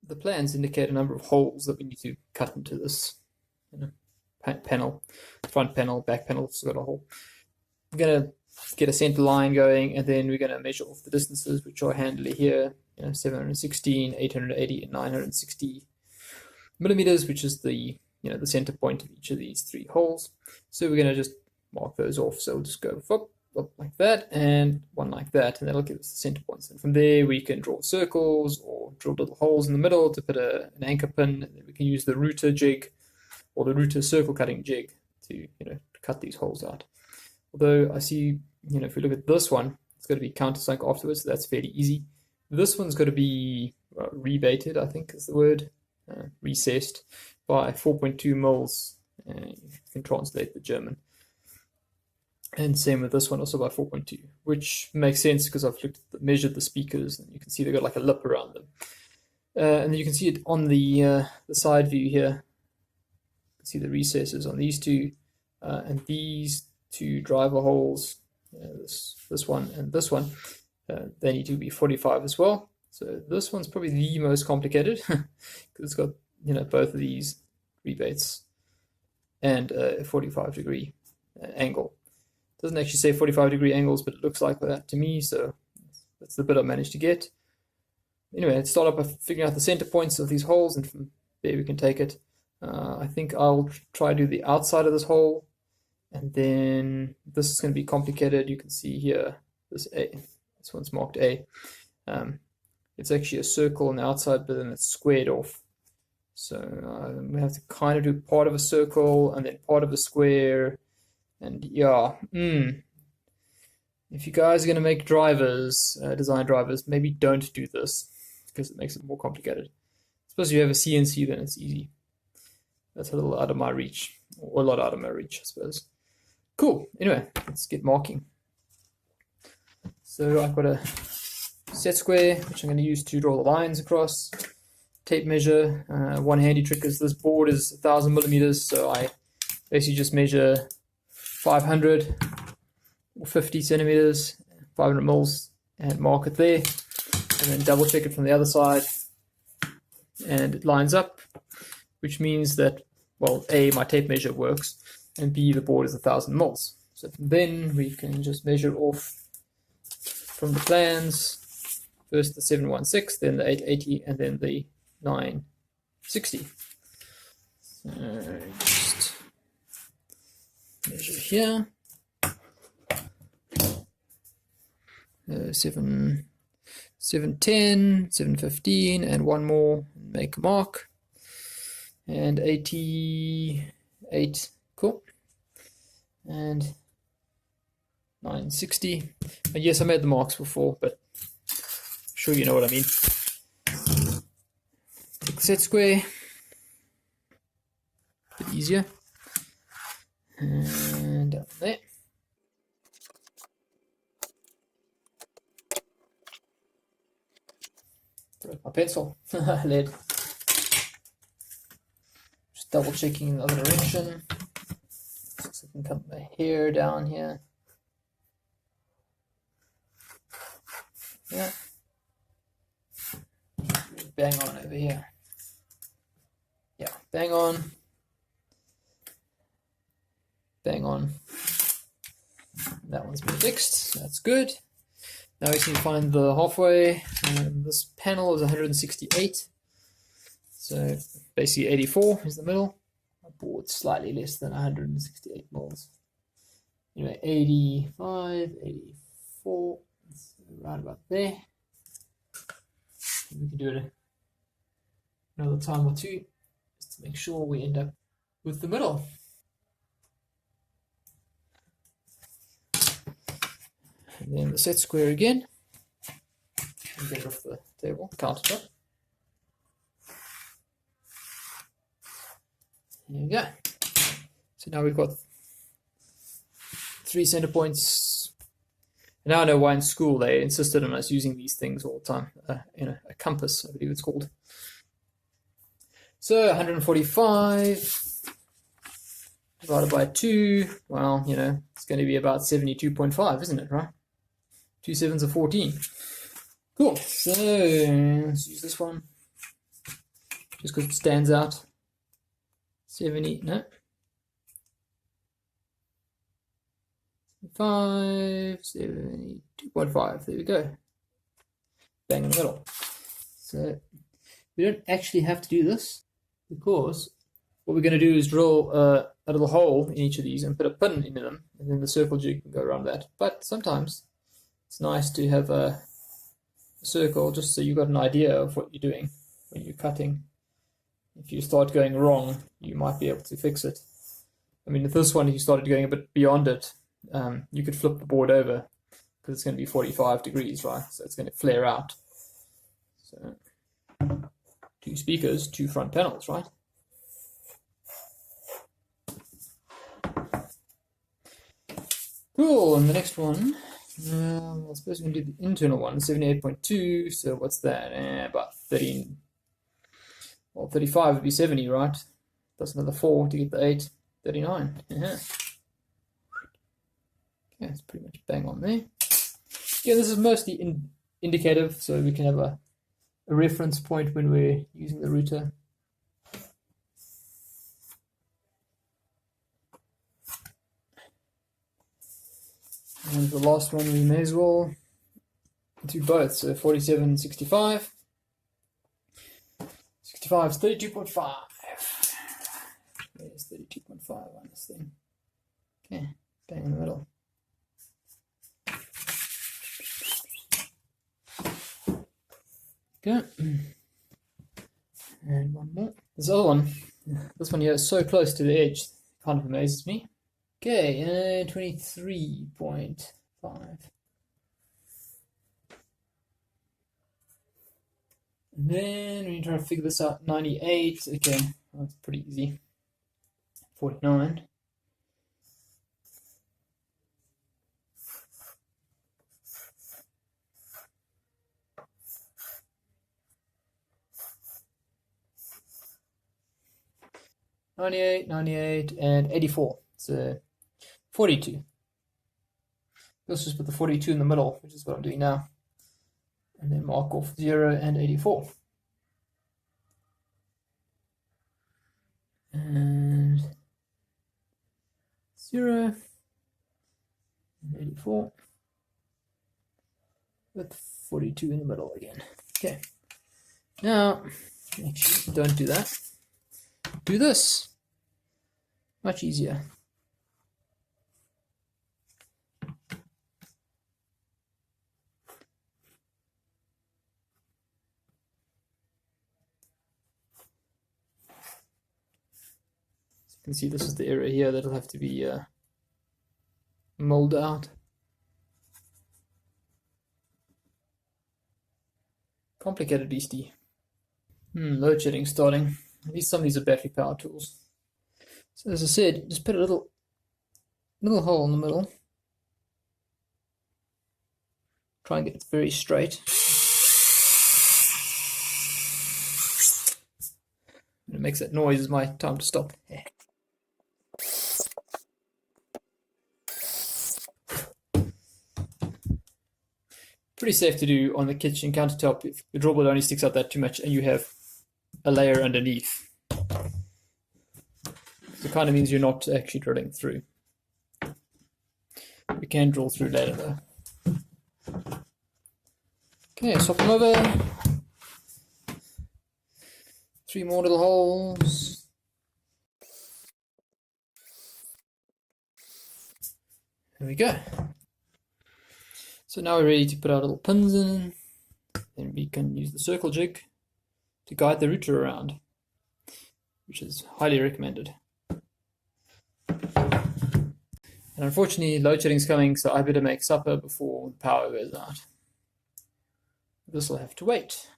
the plans indicate a number of holes that we need to cut into this panel. Front panel, back panel, it's got a hole. We're going to get a center line going, and then we're going to measure off the distances, which are handily here, 716, 880, and 960 millimeters, which is the the center point of each of these three holes. So we're going to just mark those off. So we'll just go up like that, and one like that, and that'll give us the center points. And from there we can draw circles or drill little holes in the middle to put an anchor pin, and then we can use the router jig or the router circle cutting jig to cut these holes out. Although I see, if we look at this one, it's got to be countersunk afterwards, so that's fairly easy. This one's got to be rebated, I think is the word, recessed by 4.2 mils. You can translate the German. And same with this one, also by 4.2, which makes sense because I've measured the speakers, and you can see they've got like a lip around them. And then you can see it on the side view here. You can see the recesses on these two, and these two driver holes, this one and this one, they need to be 45 as well. So this one's probably the most complicated because it's got both of these rebates and a 45-degree angle. It doesn't actually say 45-degree angles, but it looks like that to me, so that's the bit I managed to get. Anyway, let's start up by figuring out the center points of these holes, and from there we can take it. I think I'll try to do the outside of this hole, and then this is going to be complicated. You can see here, this one's marked A. It's actually a circle on the outside, but then it's squared off. So we have to kind of do part of a circle and then part of a square. And yeah, if you guys are going to make drivers, design drivers, maybe don't do this because it makes it more complicated. Suppose you have a CNC, then it's easy. That's a little out of my reach, or a lot out of my reach, I suppose. Cool. Anyway, let's get marking. So I've got a set square, which I'm going to use to draw the lines across. Tape measure. One handy trick is this board is 1,000 millimeters, so I basically just measure 500 or 50 centimeters, 500 mils, and mark it there, and then double check it from the other side, and it lines up, which means that, well, A, my tape measure works, and B, the board is 1,000 mils. So from then we can just measure off from the plans, first the 716, then the 880, and then the 960. So just measure here. 710, 715, and one more, make a mark. And 88, cool. And 960. And yes, I made the marks before, but I'm sure you know what I mean. Take the set square. A bit easier. And down there. Broke my pencil. Lead. Just double checking in the other direction. So I can cut my hair down here. Yeah. Bang on over here. Yeah, bang on. Bang on. That one's been fixed. That's good. Now we just need to find the halfway. This panel is 168. So basically 84 is the middle. My board's slightly less than 168 mils. Anyway, 85, 84. It's right about there. We can do it another time or two just to make sure we end up with the middle. And then the set square again. And get it off the table, countertop. There you go. So now we've got 3 center points. Now I know why in school they insisted on us using these things all the time. A compass, I believe it's called. So 145 divided by 2. Well, it's going to be about 72.5, isn't it, right? 2 sevens are 14. Cool. So let's use this one. just because it stands out. 70, no. 72.5, there we go. Bang in the middle. So we don't actually have to do this, because what we're going to do is drill a little hole in each of these and put a pin into them, and then the circle jig can go around that. But sometimes it's nice to have a circle just so you've got an idea of what you're doing when you're cutting. If you start going wrong, you might be able to fix it. I mean, if this one, if you started going a bit beyond it, you could flip the board over, because it's going to be 45 degrees, right? So it's going to flare out. So 2 speakers, 2 front panels, right? Cool, and the next one, I suppose we're going to do the internal one, 78.2, so what's that? About 13, well, 35 would be 70, right? That's another 4 to get the 8, 39. Yeah. Okay, it's pretty much bang on there. Yeah, this is mostly indicative, so we can have a reference point when we're using the router. And the last one, we may as well do both. So 47, 65. 65 is 32.5. There's 32.5 on this thing. Okay, bang in the middle. Okay. And one more. This other one, this one here is so close to the edge, kind of amazes me. Okay, 23.5. And then we try to figure this out. 98. Okay, that's pretty easy. 49. $98, and 84. So 42. Let's just put the 42 in the middle, which is what I'm doing now. And then mark off 0 and 84. And 0 and 84. With 42 in the middle again. Okay. Now, actually, don't do that. Do this. Much easier. So you can see this is the area here that'll have to be molded out. Complicated beastie. Load shedding starting. At least some of these are battery power tools. So as I said, just put a little hole in the middle. Try and get it very straight. When it makes that noise, is my time to stop. Yeah. Pretty safe to do on the kitchen countertop if the drill bit only sticks out that too much and you have a layer underneath. So it kind of means you're not actually drilling through. We can drill through later though. Okay, swap them over. 3 more little holes. There we go. So now we're ready to put our little pins in. Then we can use the circle jig to guide the router around, which is highly recommended. And unfortunately, load shedding is coming, so I better make supper before the power goes out. This will have to wait.